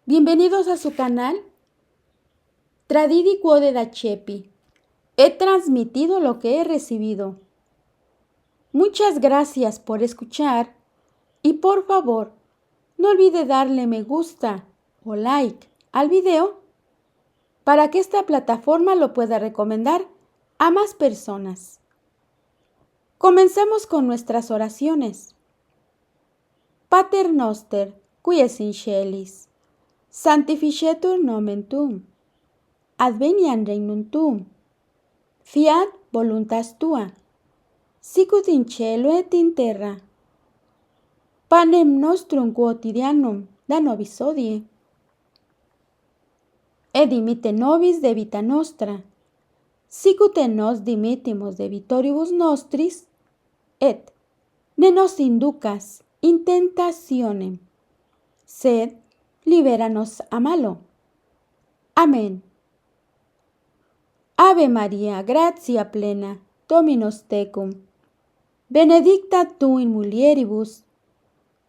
Bienvenidos a su canal Tradidi Quode da Chepi. He transmitido lo que he recibido. Muchas gracias por escuchar y por favor, no olvide darle me gusta o like al video para que esta plataforma lo pueda recomendar a más personas. Comenzamos con nuestras oraciones. Pater noster, qui es in celis, sanctificetur nomen tuum, adveniat regnum tuum, fiat voluntas tua, sicut in cielo et in terra. Panem nostrum quotidianum da nobis hodie, et dimitte nobis debita nostra, sicut et nos dimittimus debitoribus nostris, et ne nos inducas in tentationem, sed libera nos a malo. Amén. Ave Maria, gratia plena, Dominus tecum, benedicta tu in mulieribus,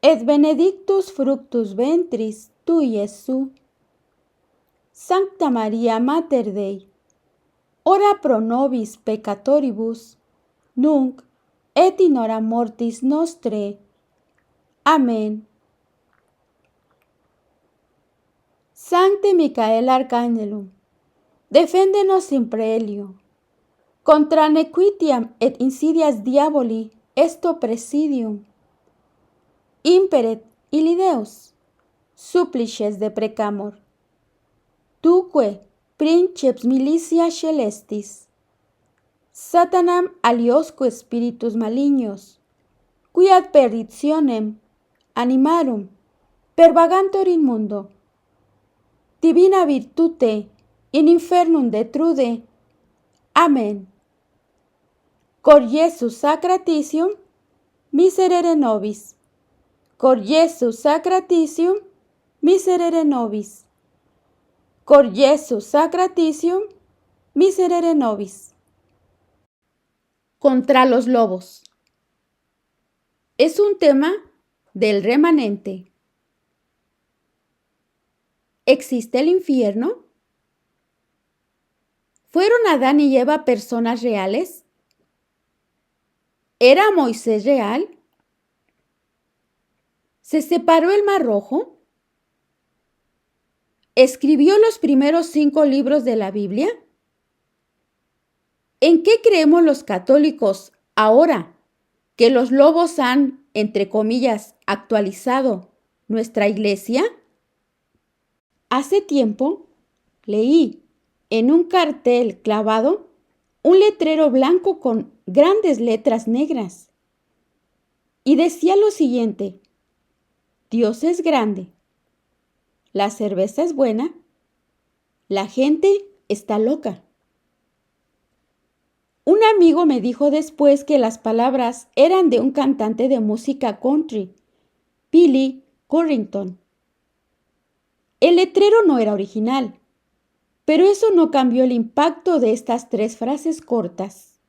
et benedictus fructus ventris tui, Iesus. Sancta Maria Mater Dei, ora pro nobis peccatoribus, nunc et in hora mortis nostrae. Amén. Sancte Michael Archangelum, defendenos in proelio, contra nequitiam et insidias diaboli esto presidium. Imperet illi Deus, supplices deprecamur. Tuque, princeps militia celestis, Satanam aliosque spiritus malignos, qui ad perditionem animarum pervagantur in mundo, divina virtute in infernum detrude. Amén. Cor Iesu sacratitium miserere nobis. Cor Iesu sacratitium miserere nobis. Cor Iesu sacratitium miserere nobis. Contra los lobos. Es un tema del remanente. ¿Existe el infierno? ¿Fueron Adán y Eva personas reales? ¿Era Moisés real? ¿Se separó el Mar Rojo? ¿Escribió los primeros 5 libros de la Biblia? ¿En qué creemos los católicos ahora que los lobos han, entre comillas, actualizado nuestra iglesia? Hace tiempo leí en un cartel clavado un letrero blanco con grandes letras negras y decía lo siguiente: Dios es grande, la cerveza es buena, la gente está loca. Un amigo me dijo después que las palabras eran de un cantante de música country, Billy Currington. El letrero no era original, pero eso no cambió el impacto de estas 3 frases cortas.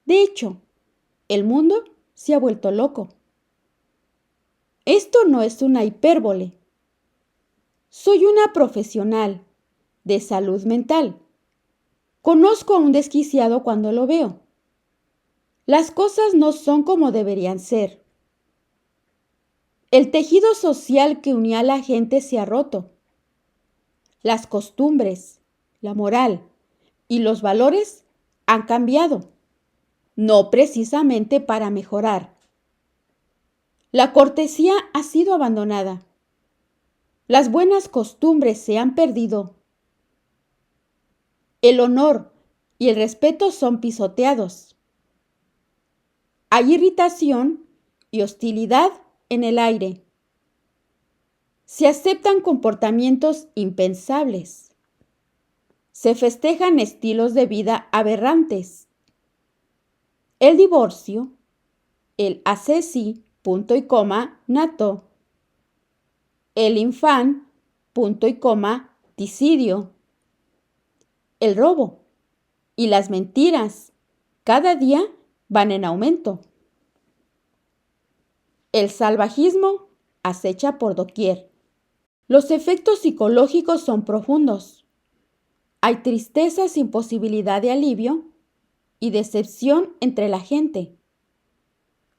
De hecho, el mundo se ha vuelto loco. Esto no es una hipérbole. Soy una profesional de salud mental. Conozco a un desquiciado cuando lo veo. Las cosas no son como deberían ser. El tejido social que unía a la gente se ha roto. Las costumbres, la moral y los valores han cambiado, no precisamente para mejorar. La cortesía ha sido abandonada. Las buenas costumbres se han perdido. El honor y el respeto son pisoteados. Hay irritación y hostilidad en el aire. Se aceptan comportamientos impensables. Se festejan estilos de vida aberrantes. El divorcio, el asesi, punto y coma, nato. El infán, punto y coma, ticidio. El robo y las mentiras cada día van en aumento. El salvajismo acecha por doquier. Los efectos psicológicos son profundos. Hay tristeza sin posibilidad de alivio y decepción entre la gente.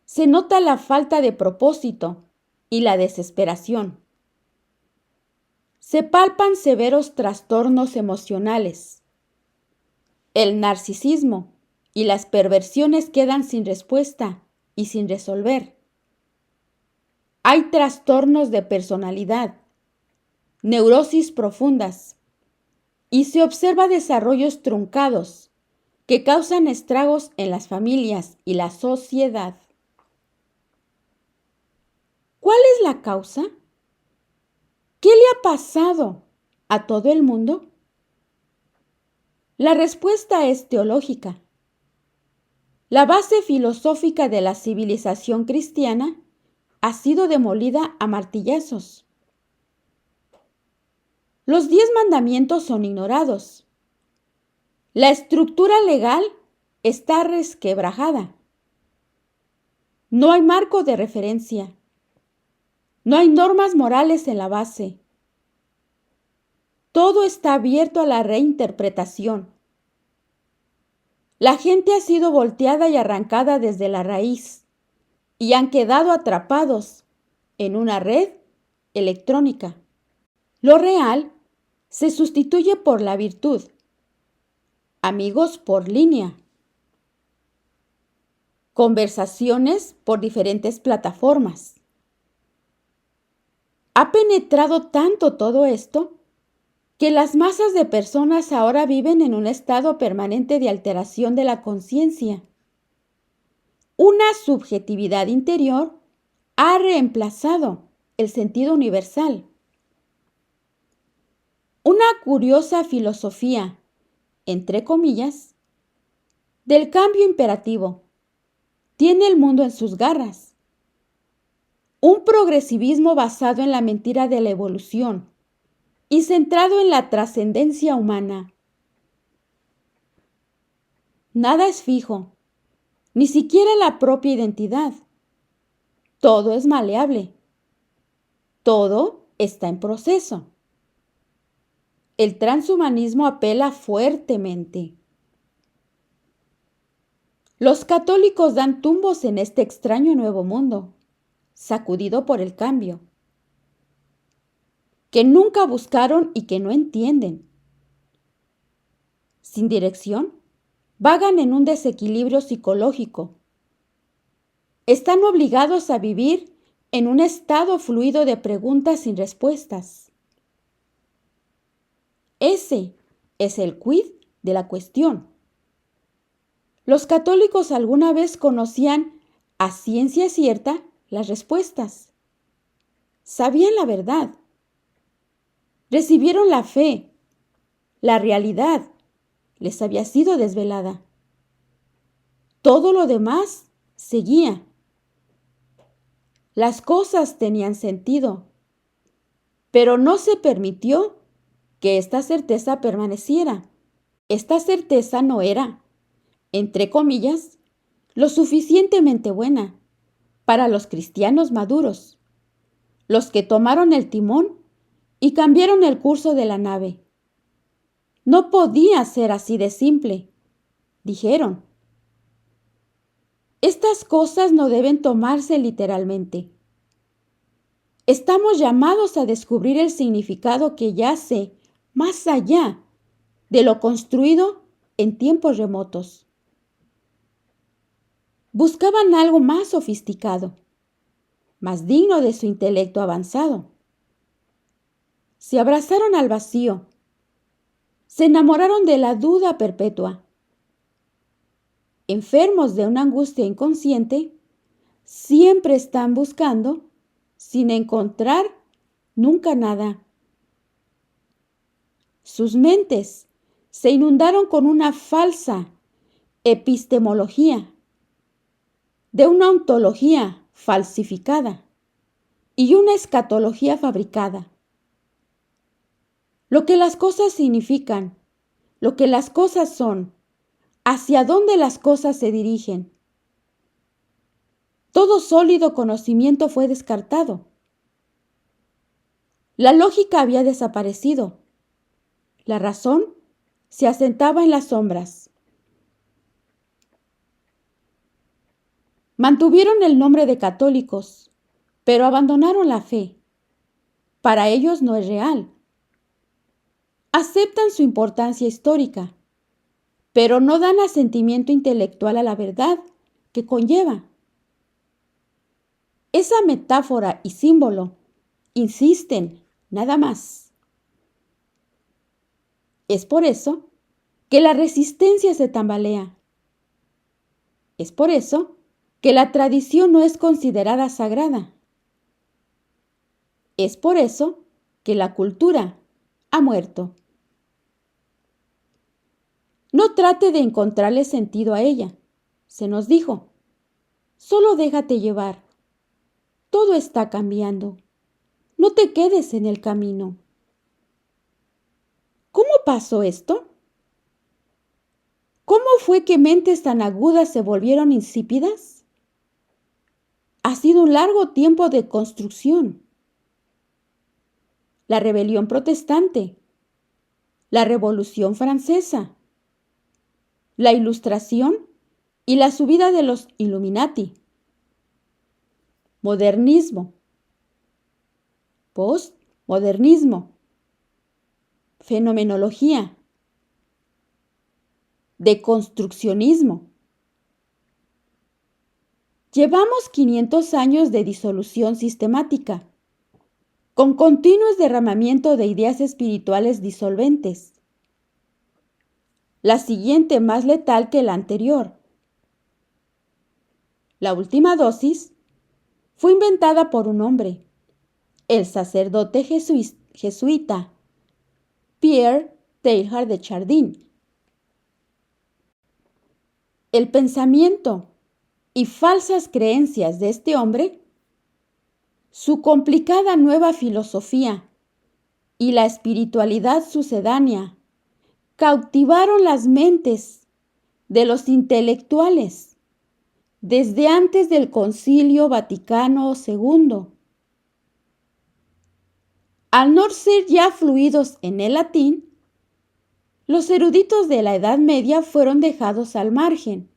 Se nota la falta de propósito y la desesperación. Se palpan severos trastornos emocionales. El narcisismo y las perversiones quedan sin respuesta y sin resolver. Hay trastornos de personalidad, neurosis profundas, y se observa desarrollos truncados que causan estragos en las familias y la sociedad. ¿Cuál es la causa? ¿Qué le ha pasado a todo el mundo? La respuesta es teológica. La base filosófica de la civilización cristiana ha sido demolida a martillazos. Los 10 mandamientos son ignorados. La estructura legal está resquebrajada. No hay marco de referencia. No hay normas morales en la base. Todo está abierto a la reinterpretación. La gente ha sido volteada y arrancada desde la raíz y han quedado atrapados en una red electrónica. Lo real se sustituye por la virtud. Amigos por línea. Conversaciones por diferentes plataformas. Ha penetrado tanto todo esto que las masas de personas ahora viven en un estado permanente de alteración de la conciencia. Una subjetividad interior ha reemplazado el sentido universal. Una curiosa filosofía, entre comillas, del cambio imperativo tiene el mundo en sus garras. Un progresivismo basado en la mentira de la evolución y centrado en la trascendencia humana. Nada es fijo, ni siquiera la propia identidad. Todo es maleable. Todo está en proceso. El transhumanismo apela fuertemente. Los católicos dan tumbos en este extraño nuevo mundo, sacudido por el cambio, que nunca buscaron y que no entienden. Sin dirección, vagan en un desequilibrio psicológico. Están obligados a vivir en un estado fluido de preguntas sin respuestas. Ese es el quid de la cuestión. Los católicos alguna vez conocían a ciencia cierta las respuestas. Sabían la verdad. Recibieron la fe. La realidad les había sido desvelada. Todo lo demás seguía. Las cosas tenían sentido, pero no se permitió que esta certeza permaneciera. Esta certeza no era, entre comillas, lo suficientemente buena para los cristianos maduros, los que tomaron el timón y cambiaron el curso de la nave. No podía ser así de simple, dijeron. Estas cosas no deben tomarse literalmente. Estamos llamados a descubrir el significado que yace más allá de lo construido en tiempos remotos. Buscaban algo más sofisticado, más digno de su intelecto avanzado. Se abrazaron al vacío, se enamoraron de la duda perpetua. Enfermos de una angustia inconsciente, siempre están buscando, sin encontrar nunca nada. Sus mentes se inundaron con una falsa epistemología, de una ontología falsificada y una escatología fabricada. Lo que las cosas significan, lo que las cosas son, hacia dónde las cosas se dirigen. Todo sólido conocimiento fue descartado. La lógica había desaparecido. La razón se asentaba en las sombras. Mantuvieron el nombre de católicos, pero abandonaron la fe. Para ellos no es real. Aceptan su importancia histórica, pero no dan asentimiento intelectual a la verdad que conlleva. Esa metáfora y símbolo insisten, nada más. Es por eso que la resistencia se tambalea. Es por eso que la tradición no es considerada sagrada. Es por eso que la cultura ha muerto. No trate de encontrarle sentido a ella, se nos dijo. Solo déjate llevar. Todo está cambiando. No te quedes en el camino. ¿Cómo pasó esto? ¿Cómo fue que mentes tan agudas se volvieron insípidas? Ha sido un largo tiempo de construcción. La rebelión protestante, la Revolución Francesa, la Ilustración y la subida de los Illuminati, modernismo, postmodernismo, fenomenología, deconstruccionismo. Llevamos 500 años de disolución sistemática, con continuos derramamiento de ideas espirituales disolventes. La siguiente más letal que la anterior. La última dosis fue inventada por un hombre, el sacerdote jesuita Pierre Teilhard de Chardin. El pensamiento y falsas creencias de este hombre, su complicada nueva filosofía y la espiritualidad sucedánea cautivaron las mentes de los intelectuales desde antes del Concilio Vaticano II. Al no ser ya fluidos en el latín, los eruditos de la Edad Media fueron dejados al margen,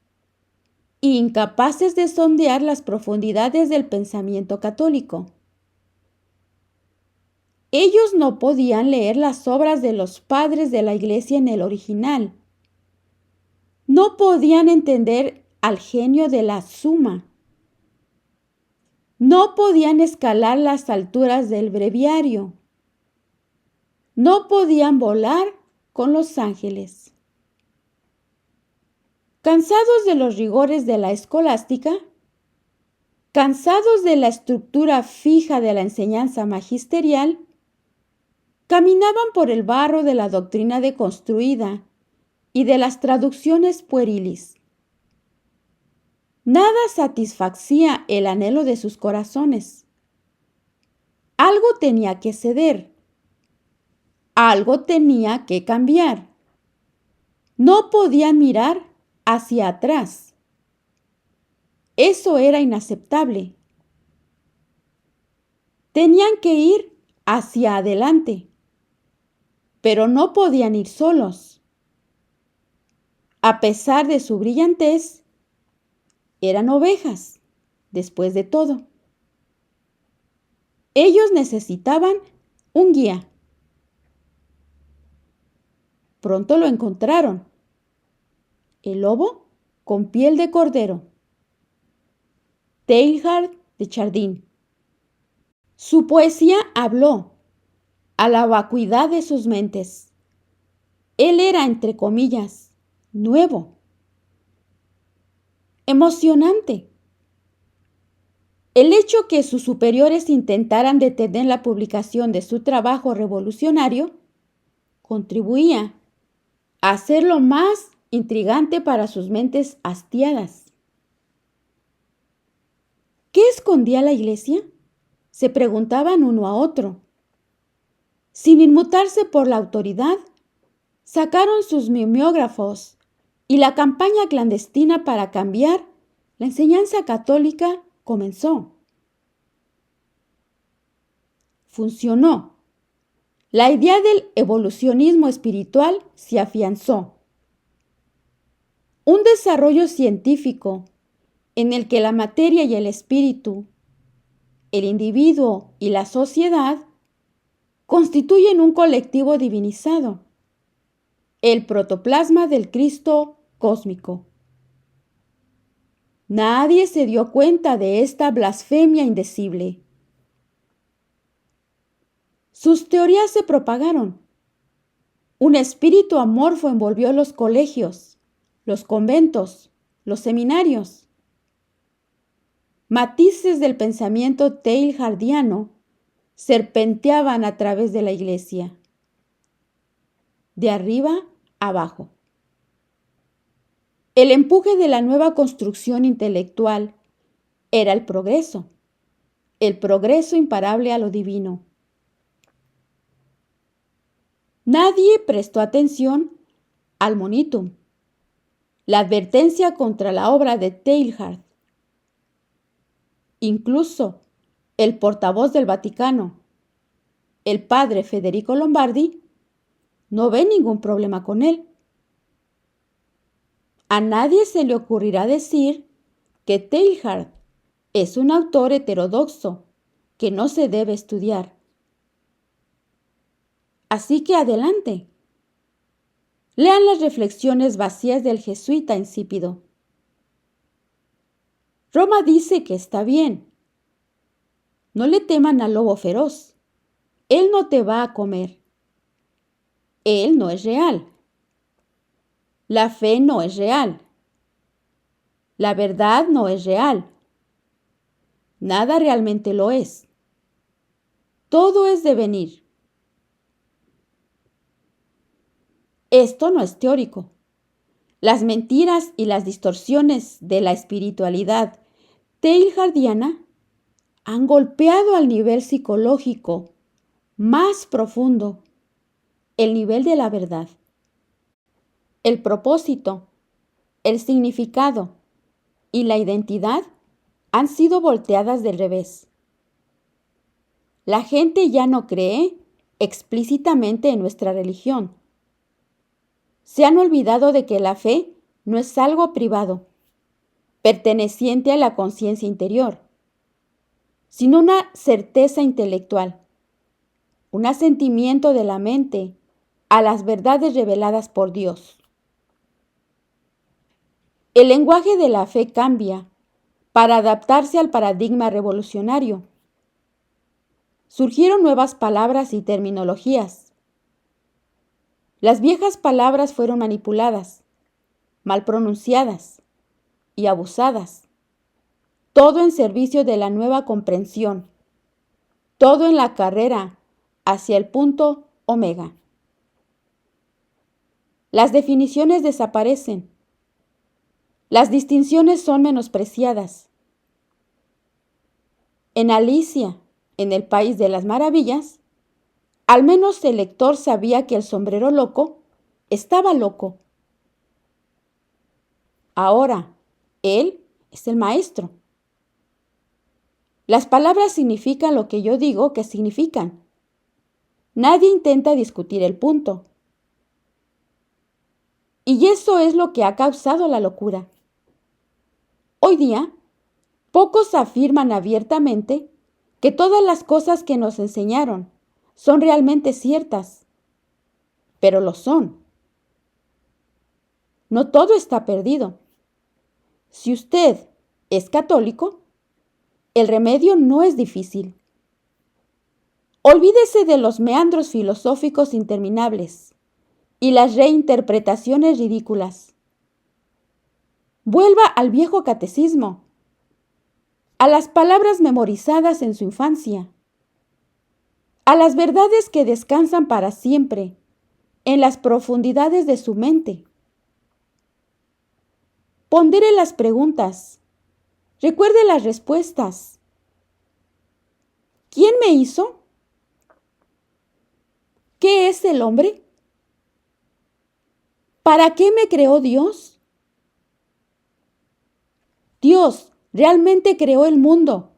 incapaces de sondear las profundidades del pensamiento católico. Ellos no podían leer las obras de los padres de la Iglesia en el original. No podían entender al genio de la Suma. No podían escalar las alturas del breviario. No podían volar con los ángeles. Cansados de los rigores de la escolástica, cansados de la estructura fija de la enseñanza magisterial, caminaban por el barro de la doctrina deconstruida y de las traducciones pueriles. Nada satisfacía el anhelo de sus corazones. Algo tenía que ceder. Algo tenía que cambiar. No podían mirar hacia atrás. Eso era inaceptable. Tenían que ir hacia adelante, pero no podían ir solos. A pesar de su brillantez, eran ovejas, después de todo. Ellos necesitaban un guía. Pronto lo encontraron. El lobo con piel de cordero. Teilhard de Chardin. Su poesía habló a la vacuidad de sus mentes. Él era, entre comillas, nuevo, emocionante. El hecho que sus superiores intentaran detener la publicación de su trabajo revolucionario contribuía a hacerlo más intrigante para sus mentes hastiadas. ¿Qué escondía la Iglesia?, se preguntaban uno a otro. Sin inmutarse por la autoridad, sacaron sus mimeógrafos y la campaña clandestina para cambiar la enseñanza católica comenzó. Funcionó. La idea del evolucionismo espiritual se afianzó. Un desarrollo científico en el que la materia y el espíritu, el individuo y la sociedad constituyen un colectivo divinizado, el protoplasma del Cristo cósmico. Nadie se dio cuenta de esta blasfemia indecible. Sus teorías se propagaron. Un espíritu amorfo envolvió los colegios, los conventos, los seminarios. Matices del pensamiento teilhardiano serpenteaban a través de la iglesia, de arriba abajo. El empuje de la nueva construcción intelectual era el progreso imparable a lo divino. Nadie prestó atención al monitum, la advertencia contra la obra de Teilhard. Incluso el portavoz del Vaticano, el padre Federico Lombardi, no ve ningún problema con él. A nadie se le ocurrirá decir que Teilhard es un autor heterodoxo que no se debe estudiar. Así que adelante. Lean las reflexiones vacías del jesuita insípido. Roma dice que está bien. No le teman al lobo feroz. Él no te va a comer. Él no es real. La fe no es real. La verdad no es real. Nada realmente lo es. Todo es devenir. Esto no es teórico. Las mentiras y las distorsiones de la espiritualidad teilhardiana han golpeado al nivel psicológico más profundo, el nivel de la verdad. El propósito, el significado y la identidad han sido volteadas del revés. La gente ya no cree explícitamente en nuestra religión. Se han olvidado de que la fe no es algo privado, perteneciente a la conciencia interior, sino una certeza intelectual, un asentimiento de la mente a las verdades reveladas por Dios. El lenguaje de la fe cambia para adaptarse al paradigma revolucionario. Surgieron nuevas palabras y terminologías. Las viejas palabras fueron manipuladas, mal pronunciadas y abusadas. Todo en servicio de la nueva comprensión. Todo en la carrera hacia el punto omega. Las definiciones desaparecen. Las distinciones son menospreciadas. En Alicia, en el País de las Maravillas, al menos el lector sabía que el sombrero loco estaba loco. Ahora, él es el maestro. Las palabras significan lo que yo digo que significan. Nadie intenta discutir el punto. Y eso es lo que ha causado la locura. Hoy día, pocos afirman abiertamente que todas las cosas que nos enseñaron son realmente ciertas, pero lo son. No todo está perdido. Si usted es católico, el remedio no es difícil. Olvídese de los meandros filosóficos interminables y las reinterpretaciones ridículas. Vuelva al viejo catecismo, a las palabras memorizadas en su infancia, a las verdades que descansan para siempre en las profundidades de su mente. Pondere las preguntas, recuerde las respuestas. ¿Quién me hizo? ¿Qué es el hombre? ¿Para qué me creó Dios? Dios realmente creó el mundo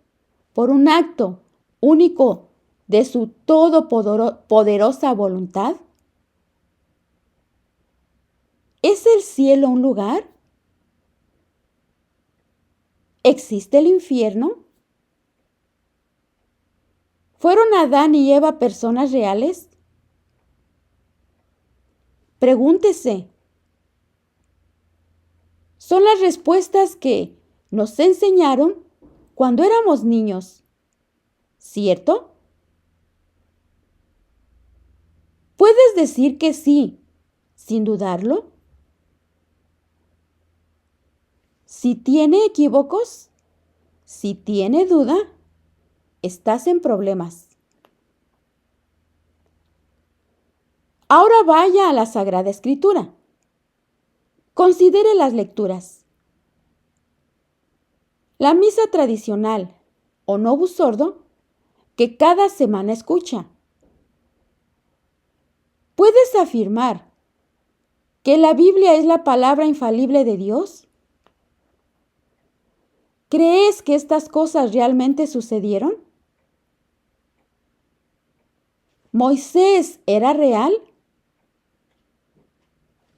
por un acto único de su todopoderosa voluntad? ¿Es el cielo un lugar? ¿Existe el infierno? ¿Fueron Adán y Eva personas reales? Pregúntese. Son las respuestas que nos enseñaron cuando éramos niños, ¿cierto? ¿Puedes decir que sí, sin dudarlo? Si tiene equívocos, si tiene duda, estás en problemas. Ahora vaya a la Sagrada Escritura. Considere las lecturas. La misa tradicional o novus sordo que cada semana escucha. ¿Puedes afirmar que la Biblia es la palabra infalible de Dios? ¿Crees que estas cosas realmente sucedieron? ¿Moisés era real?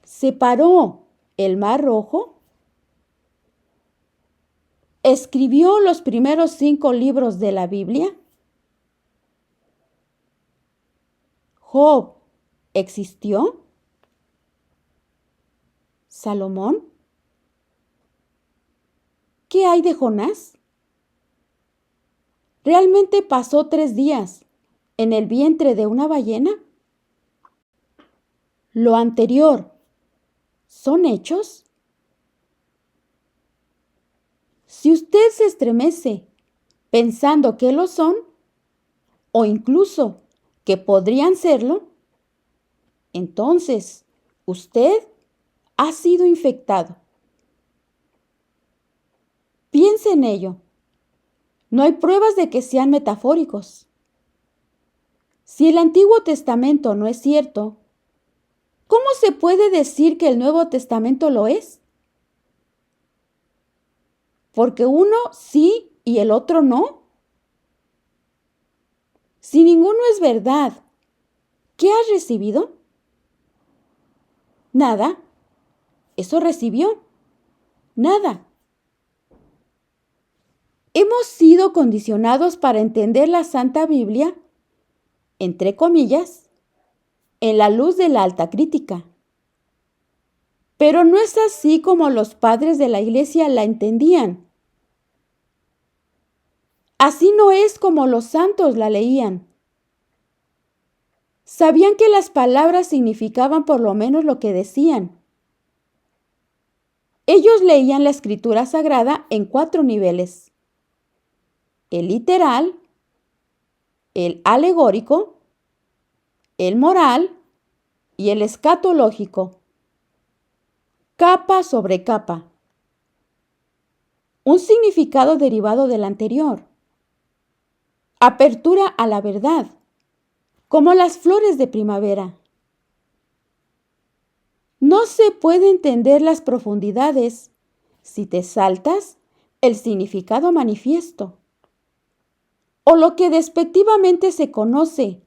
¿Separó el Mar Rojo? ¿Escribió los primeros 5 libros de la Biblia? ¿Job existió? ¿Salomón? ¿Qué hay de Jonás? ¿Realmente pasó 3 días en el vientre de una ballena? ¿Lo anterior son hechos? Si usted se estremece pensando que lo son, o incluso que podrían serlo, entonces usted ha sido infectado. Piense en ello. No hay pruebas de que sean metafóricos. Si el Antiguo Testamento no es cierto, ¿cómo se puede decir que el Nuevo Testamento lo es? ¿Porque uno sí y el otro no? Si ninguno es verdad, ¿qué has recibido? Nada. Eso recibió. Nada. Hemos sido condicionados para entender la Santa Biblia, entre comillas, en la luz de la alta crítica. Pero no es así como los padres de la Iglesia la entendían. Así no es como los santos la leían. Sabían que las palabras significaban por lo menos lo que decían. Ellos leían la Escritura Sagrada en 4 niveles: el literal, el alegórico, el moral y el escatológico. Capa sobre capa. Un significado derivado del anterior. Apertura a la verdad, como las flores de primavera. No se puede entender las profundidades si te saltas el significado manifiesto, o lo que despectivamente se conoce,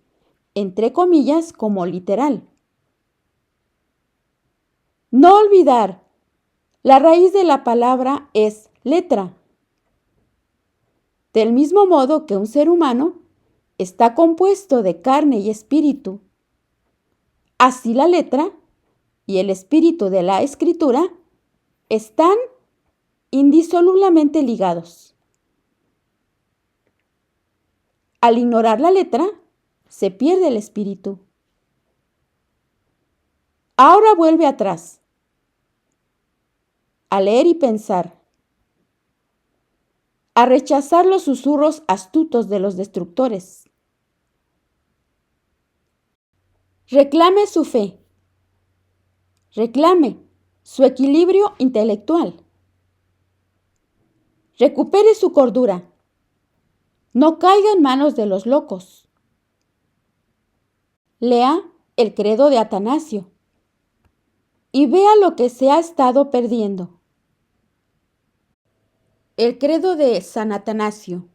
entre comillas, como literal. No olvidar, la raíz de la palabra es letra. Del mismo modo que un ser humano está compuesto de carne y espíritu, así la letra y el espíritu de la escritura están indisolublemente ligados. Al ignorar la letra, se pierde el espíritu. Ahora vuelve atrás, a leer y pensar, a rechazar los susurros astutos de los destructores. Reclame su fe. Reclame su equilibrio intelectual. Recupere su cordura. No caiga en manos de los locos. Lea el credo de Atanasio y vea lo que se ha estado perdiendo. El credo de San Atanasio.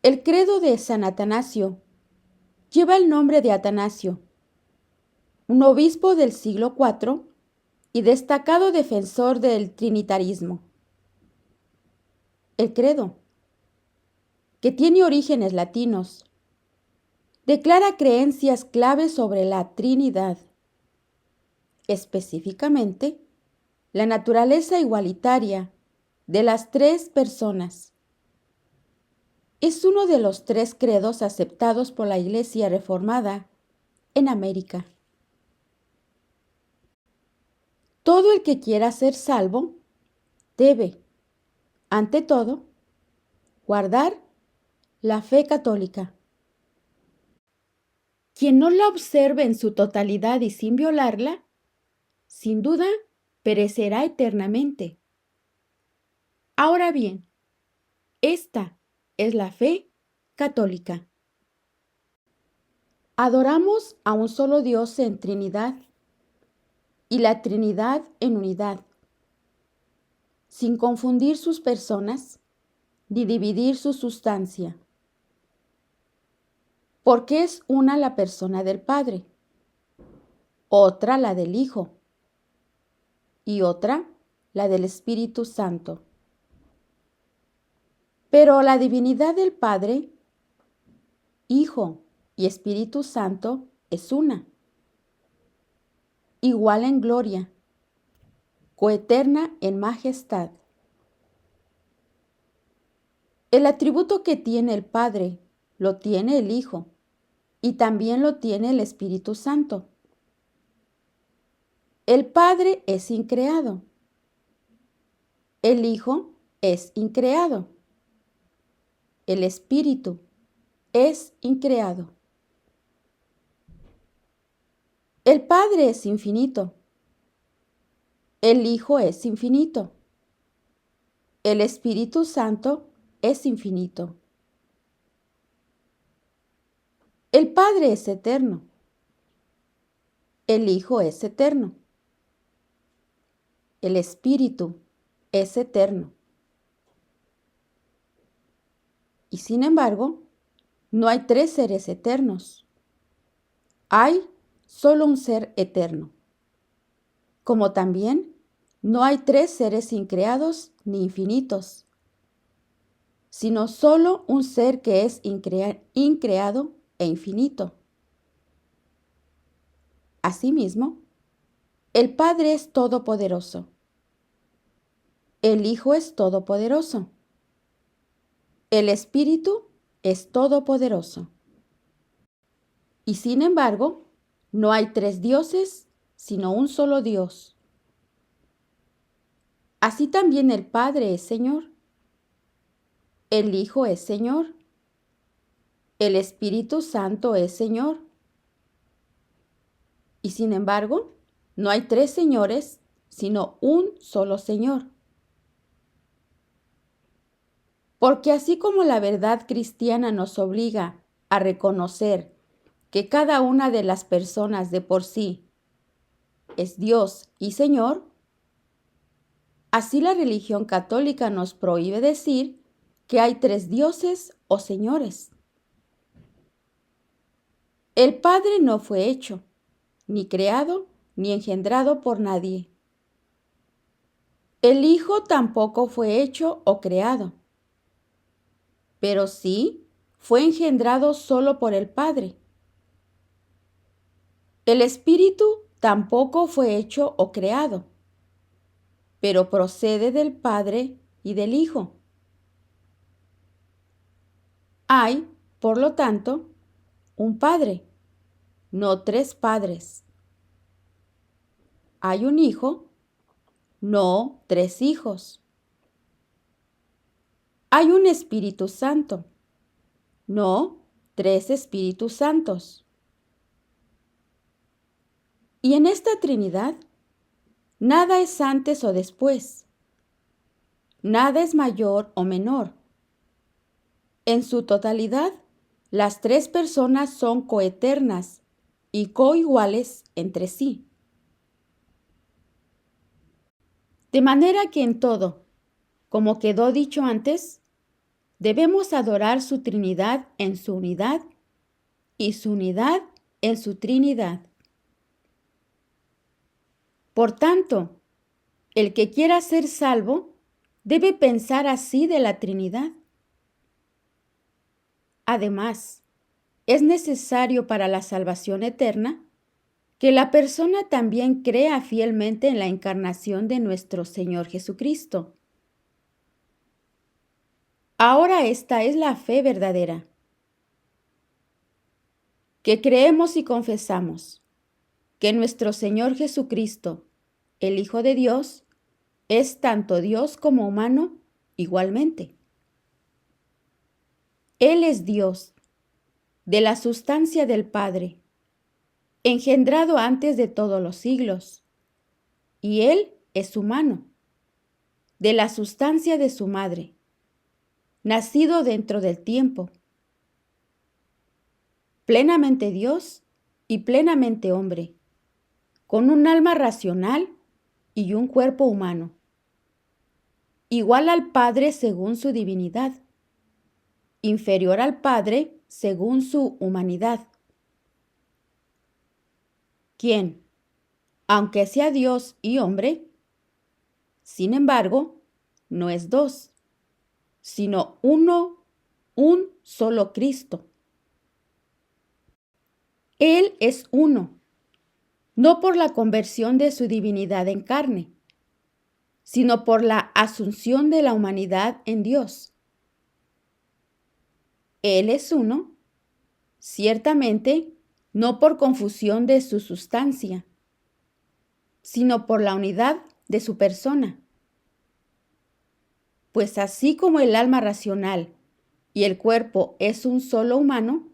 El credo de San Atanasio lleva el nombre de Atanasio, un obispo del siglo IV y destacado defensor del trinitarismo. El credo, que tiene orígenes latinos, declara creencias claves sobre la Trinidad, específicamente la naturaleza igualitaria de las tres personas. Es uno de los tres credos aceptados por la Iglesia Reformada en América. Todo el que quiera ser salvo debe, ante todo, guardar la fe católica. Quien no la observe en su totalidad y sin violarla, sin duda, perecerá eternamente. Ahora bien, esta es la fe católica. Adoramos a un solo Dios en Trinidad y la Trinidad en unidad, sin confundir sus personas ni dividir su sustancia, porque es una la persona del Padre, otra la del Hijo y otra la del Espíritu Santo. Pero la divinidad del Padre, Hijo y Espíritu Santo es una, igual en gloria, coeterna en majestad. El atributo que tiene el Padre lo tiene el Hijo y también lo tiene el Espíritu Santo. El Padre es increado. El Hijo es increado. El Espíritu es increado. El Padre es infinito. El Hijo es infinito. El Espíritu Santo es infinito. El Padre es eterno. El Hijo es eterno. El Espíritu es eterno. Y sin embargo, no hay tres seres eternos. Hay solo un ser eterno. Como también no hay tres seres increados ni infinitos, sino solo un ser que es increado e infinito. Asimismo, el Padre es todopoderoso. El Hijo es todopoderoso. El Espíritu es todopoderoso. Y sin embargo, no hay tres dioses, sino un solo Dios. Así también el Padre es Señor. El Hijo es Señor. El Espíritu Santo es Señor. Y sin embargo, no hay tres señores, sino un solo Señor. Porque así como la verdad cristiana nos obliga a reconocer que cada una de las personas de por sí es Dios y Señor, así la religión católica nos prohíbe decir que hay tres dioses o señores. El Padre no fue hecho, ni creado, ni engendrado por nadie. El Hijo tampoco fue hecho o creado, pero sí fue engendrado solo por el Padre. El Espíritu tampoco fue hecho o creado, pero procede del Padre y del Hijo. Hay, por lo tanto, un Padre, no tres padres. Hay un Hijo, no tres hijos. Hay un Espíritu Santo, no tres Espíritus Santos. Y en esta Trinidad, nada es antes o después. Nada es mayor o menor. En su totalidad, las tres personas son coeternas y coiguales entre sí. De manera que en todo, como quedó dicho antes, Debemos adorar su Trinidad en su unidad y su unidad en su Trinidad. Por tanto, el que quiera ser salvo debe pensar así de la Trinidad. Además, es necesario para la salvación eterna que la persona también crea fielmente en la encarnación de nuestro Señor Jesucristo. Ahora esta es la fe verdadera, que creemos y confesamos que nuestro Señor Jesucristo, el Hijo de Dios, es tanto Dios como humano igualmente. Él es Dios, de la sustancia del Padre, engendrado antes de todos los siglos, y Él es humano, de la sustancia de su madre, nacido dentro del tiempo, plenamente Dios y plenamente hombre, con un alma racional y un cuerpo humano, igual al Padre según su divinidad, inferior al Padre según su humanidad, quien, aunque sea Dios y hombre, sin embargo, no es dos, sino uno, un solo Cristo. Él es uno, no por la conversión de su divinidad en carne, sino por la asunción de la humanidad en Dios. Él es uno, ciertamente, no por confusión de su sustancia, sino por la unidad de su persona. Pues así como el alma racional y el cuerpo es un solo humano,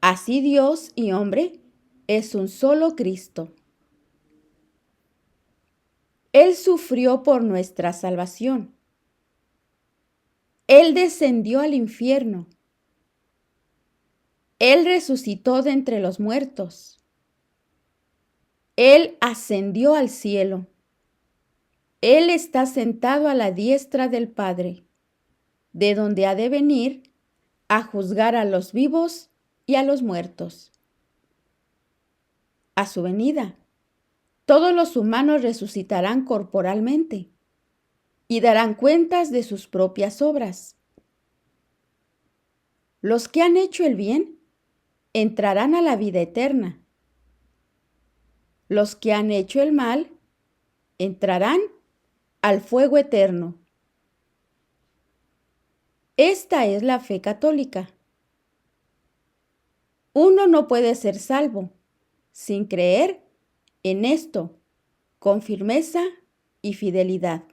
así Dios y hombre es un solo Cristo. Él sufrió por nuestra salvación. Él descendió al infierno. Él resucitó de entre los muertos. Él ascendió al cielo. Él está sentado a la diestra del Padre, de donde ha de venir a juzgar a los vivos y a los muertos. A su venida, todos los humanos resucitarán corporalmente y darán cuentas de sus propias obras. Los que han hecho el bien entrarán a la vida eterna. Los que han hecho el mal entrarán al fuego eterno. Esta es la fe católica. Uno no puede ser salvo sin creer en esto con firmeza y fidelidad.